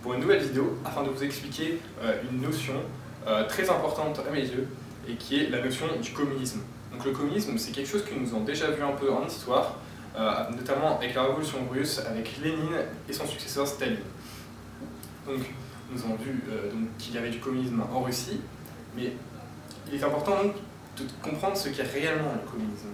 pour une nouvelle vidéo afin de vous expliquer une notion très importante à mes yeux et qui est la notion du communisme. Donc le communisme, c'est quelque chose que nous avons déjà vu un peu en histoire, notamment avec la révolution russe, avec Lénine et son successeur Staline. Donc nous avons vu qu'il y avait du communisme en Russie, mais il est important donc, de comprendre ce qu'est réellement le communisme.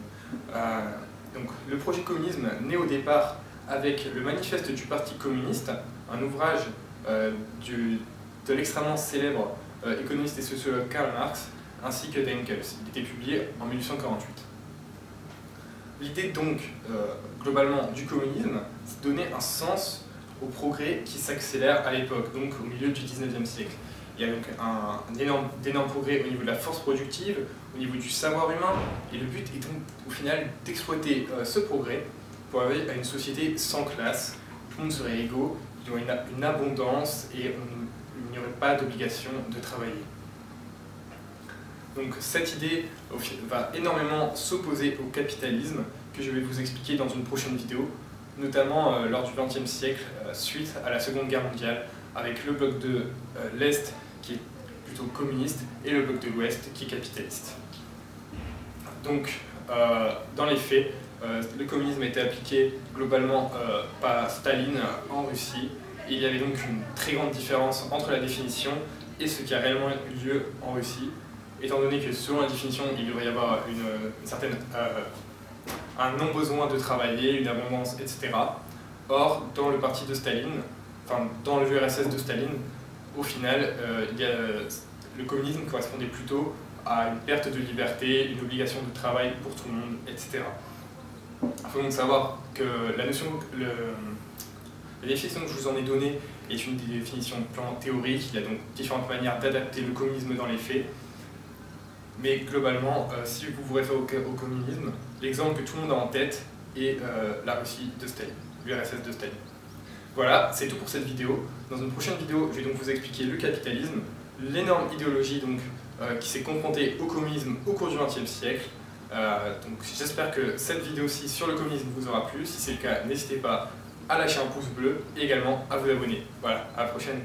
Donc le projet communisme naît au départ avec le manifeste du Parti communiste, un ouvrage de l'extrêmement célèbre économiste et sociologue Karl Marx, ainsi que d'Engels. Il était publié en 1848. L'idée donc, globalement, du communisme, c'est de donner un sens au progrès qui s'accélère à l'époque, donc au milieu du 19e siècle. Il y a donc d'énormes progrès au niveau de la force productive, au niveau du savoir humain, et le but est donc au final d'exploiter ce progrès pour arriver à une société sans classe, tout le monde serait égaux, il y aurait une abondance et il n'y aurait pas d'obligation de travailler. Donc cette idée va énormément s'opposer au capitalisme, que je vais vous expliquer dans une prochaine vidéo, notamment lors du XXe siècle, suite à la Seconde Guerre mondiale, avec le bloc de l'Est qui est plutôt communiste et le bloc de l'Ouest qui est capitaliste. Donc, dans les faits, le communisme a été appliqué globalement par Staline en Russie. Et il y avait donc une très grande différence entre la définition et ce qui a réellement eu lieu en Russie, étant donné que selon la définition, il devrait y avoir un non-besoin de travailler, une abondance, etc. Or, dans le parti de Staline, enfin dans le URSS de Staline, au final, le communisme correspondait plutôt à une perte de liberté, une obligation de travail pour tout le monde, etc. Il faut donc savoir que la définition que je vous en ai donnée est une définition purement théorique. Il y a donc différentes manières d'adapter le communisme dans les faits. Mais globalement, si vous vous référez au communisme, l'exemple que tout le monde a en tête est la Russie de Staline, l'URSS de Staline. Voilà, c'est tout pour cette vidéo. Dans une prochaine vidéo, je vais donc vous expliquer le capitalisme, l'énorme idéologie donc, qui s'est confrontée au communisme au cours du XXe siècle. Donc j'espère que cette vidéo-ci sur le communisme vous aura plu. Si c'est le cas, n'hésitez pas à lâcher un pouce bleu et également à vous abonner. Voilà, à la prochaine.